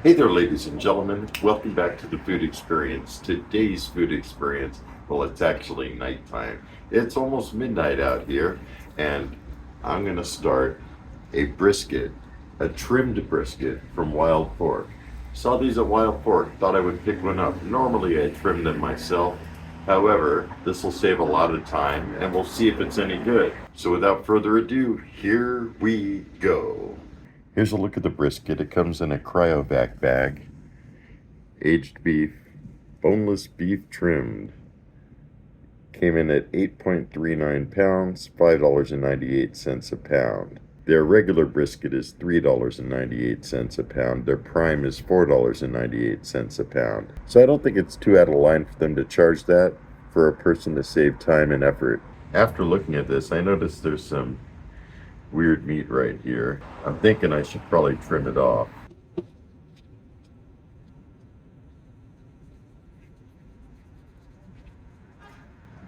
Hey there, ladies and gentlemen. Welcome back to the food experience. Today's food experience, well, it's actually nighttime. It's almost midnight out here, and I'm going to start a brisket, a trimmed brisket from Wild Pork. Saw these at Wild Pork, thought I would pick one up. Normally I trim them myself. However, this will save a lot of time, and we'll see if it's any good. So without further ado, here we go. Here's a look at the brisket. It comes in a cryovac bag. Aged beef, boneless beef trimmed. Came in at 8.39 pounds, $5.98 a pound. Their regular brisket is $3.98 a pound. Their prime is $4.98 a pound. So I don't think it's too out of line for them to charge that for a person to save time and effort. After looking at this, I noticed there's some weird meat right here. I'm thinking I should probably trim it off.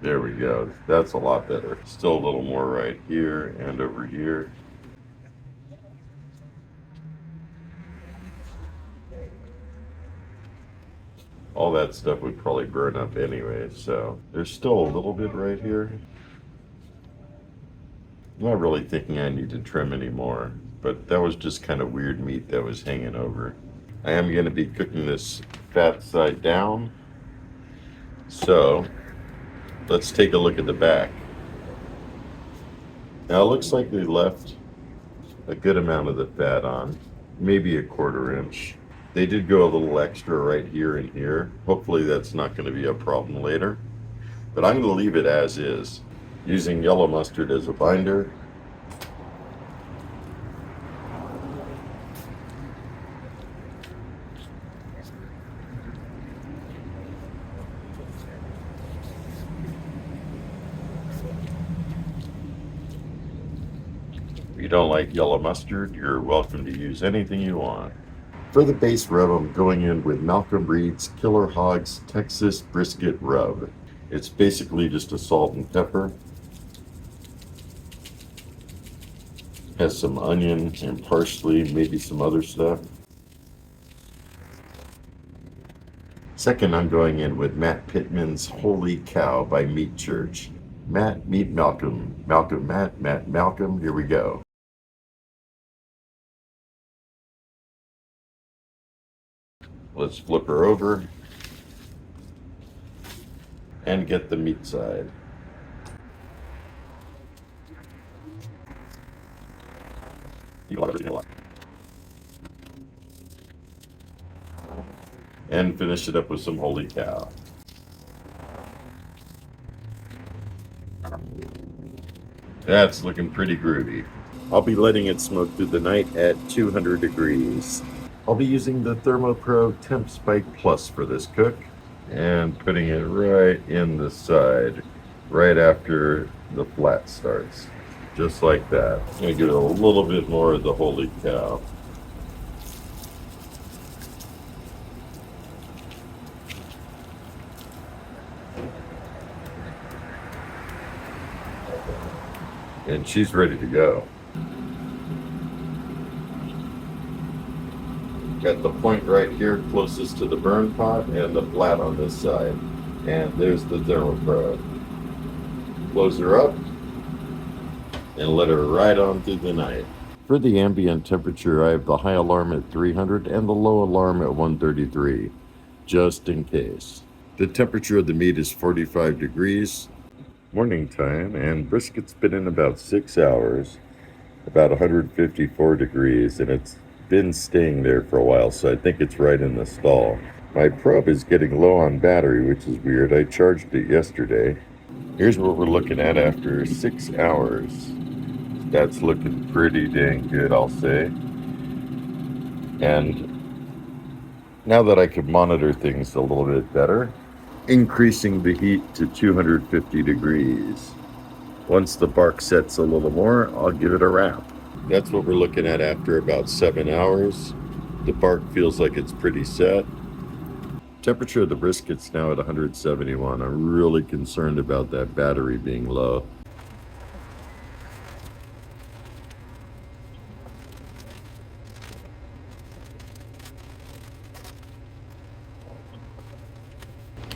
There we go. That's a lot better. Still a little more right here and over here. All that stuff would probably burn up anyway, so there's still a little bit right here. I'm not really thinking I need to trim anymore, but that was just kind of weird meat that was hanging over. I am going to be cooking this fat side down, so let's take a look at the back. Now it looks like they left a good amount of the fat on, maybe a 1/4 inch. They did go a little extra right here and here. Hopefully that's not going to be a problem later, but I'm going to leave it as is, using yellow mustard as a binder. If you don't like yellow mustard, you're welcome to use anything you want. For the base rub, I'm going in with Malcolm Reed's Killer Hogs Texas Brisket Rub. It's basically just a salt and pepper. Has some onion and parsley, maybe some other stuff. Second, I'm going in with Matt Pittman's Holy Cow by Meat Church. Matt, meet Malcolm. Malcolm, Matt, Matt, Malcolm. Here we go. Let's flip her over and get the meat side. And finish it up with some Holy Cow. That's looking pretty groovy. I'll be letting it smoke through the night at 200 degrees. I'll be using the ThermoPro Temp Spike Plus for this cook and putting it right in the side, right after the flat starts. Just like that. I'm gonna give it a little bit more of the Holy Cow. And she's ready to go. Got the point right here closest to the burn pot and the flat on this side. And there's the ThermoPro. Close her up and let her ride on through the night. For the ambient temperature, I have the high alarm at 300 and the low alarm at 133, just in case. The temperature of the meat is 45 degrees. Morning time, and brisket's been in about 6 hours, about 154 degrees, and it's been staying there for a while, so I think it's right in the stall. My probe is getting low on battery, which is weird. I charged it yesterday. Here's what we're looking at after 6 hours. That's looking pretty dang good, I'll say. And now that I can monitor things a little bit better, increasing the heat to 250 degrees. Once the bark sets a little more, I'll give it a wrap. That's what we're looking at after about 7 hours. The bark feels like it's pretty set. Temperature of the brisket's now at 171. I'm really concerned about that battery being low.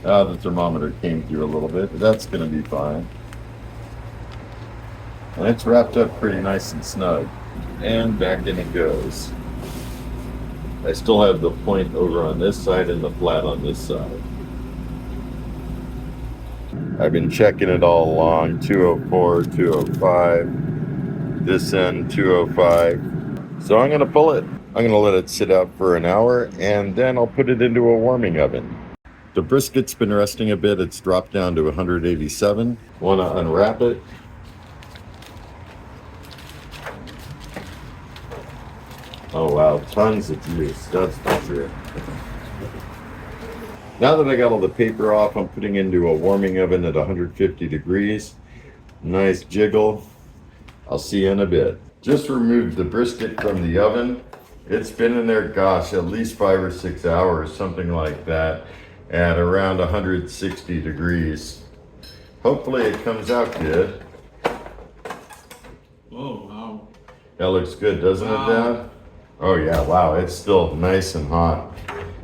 The thermometer came through a little bit, but that's going to be fine. And it's wrapped up pretty nice and snug. And back in it goes. I still have the point over on this side and the flat on this side. I've been checking it all along, 204, 205, this end 205. So I'm gonna pull it. I'm gonna let it sit out for an hour and then I'll put it into a warming oven. The brisket's been resting a bit. It's dropped down to 187. Wanna unwrap it. Oh wow, tons of juice, that's for sure. Now that I got all the paper off, I'm putting into a warming oven at 150 degrees. Nice jiggle. I'll see you in a bit. Just removed the brisket from the oven. It's been in there, gosh, at least 5 or 6 hours, something like that, at around 160 degrees. Hopefully it comes out good. Oh, wow. That looks good, doesn't it, Dad? Oh yeah, wow, it's still nice and hot.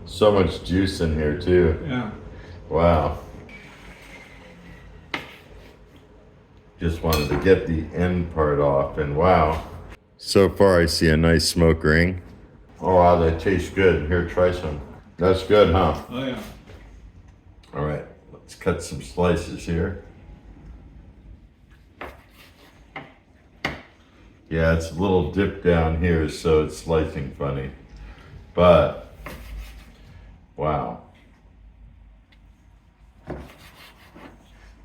So much juice in here too. Yeah. Wow. Just wanted to get the end part off and wow. So far I see a nice smoke ring. Oh wow, that tastes good. Here, try some. That's good, huh? Oh, yeah. All right, let's cut some slices here. Yeah, it's a little dip down here, so it's slicing funny. But, wow.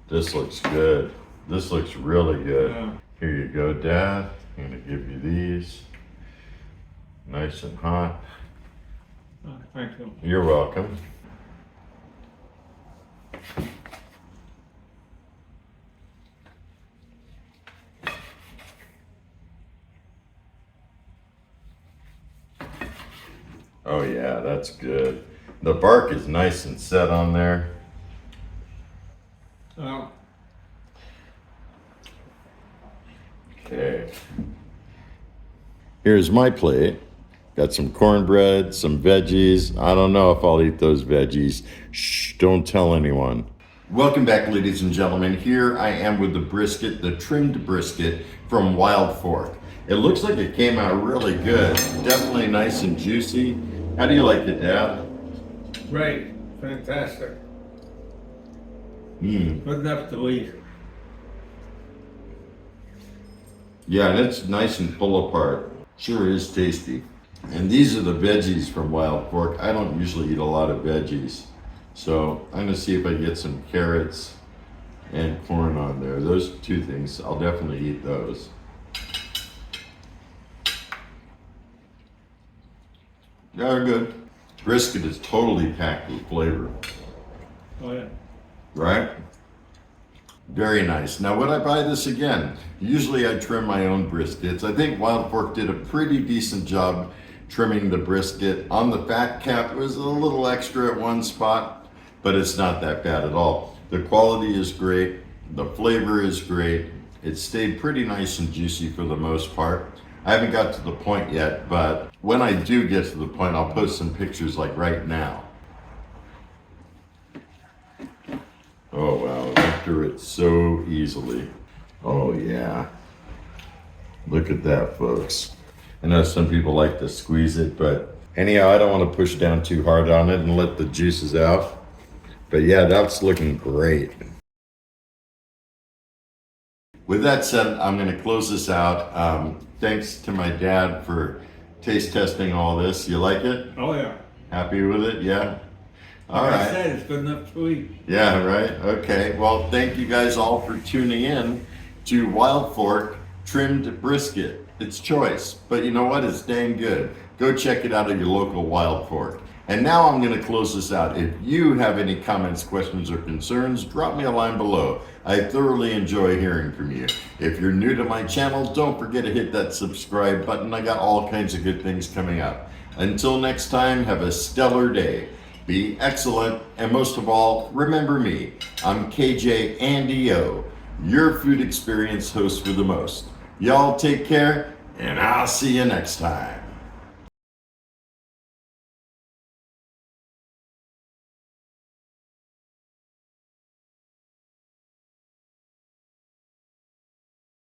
This looks good. This looks really good. Yeah. Here you go, Dad. I'm gonna give you these. Nice and hot. Oh, thank you. You're welcome. Oh yeah, that's good. The bark is nice and set on there. Well, Okay. Here's my plate. Got some cornbread, some veggies. I don't know if I'll eat those veggies. Shh, don't tell anyone. Welcome back, ladies and gentlemen. Here I am with the brisket, the trimmed brisket from Wild Fork. It looks like it came out really good. Definitely nice and juicy. How do you like it, Dad? great. Fantastic. Mmm. Good enough to eat. Yeah, and it's nice and pull apart. Sure is tasty. And these are the veggies from Wild Fork. I don't usually eat a lot of veggies. So I'm gonna see if I get some carrots and corn on there. Those two things, I'll definitely eat those. Yeah, they're good. Brisket is totally packed with flavor, Oh, yeah. right? Very nice. Now, would I buy this again? Usually I trim my own briskets. I think Wild Fork did a pretty decent job trimming the brisket. On the fat cap, it was a little extra at one spot, but it's not that bad at all. The quality is great. The flavor is great. It stayed pretty nice and juicy for the most part. I haven't got to the point yet, but when I do get to the point, I'll post some pictures like right now. Oh wow, after it so easily. Oh yeah. Look at that, folks. I know some people like to squeeze it, but anyhow, I don't want to push down too hard on it and let the juices out. But yeah, that's looking great. With that said, I'm going to close this out. Thanks to my dad for taste testing all this. You like it? Oh, yeah. Happy with it? Yeah? All Like I right. said, it's good enough to eat. Yeah, right. Okay. Well, thank you guys all for tuning in to Wild Fork Trimmed Brisket. It's choice, but you know what? It's dang good. Go check it out at your local Wild Fork. And now I'm going to close this out. If you have any comments, questions, or concerns, drop me a line below. I thoroughly enjoy hearing from you. If you're new to my channel, don't forget to hit that subscribe button. I got all kinds of good things coming up. Until next time, have a stellar day. Be excellent, and most of all, remember me. I'm KJ Andy O, your food experience host for the most. Y'all take care, and I'll see you next time.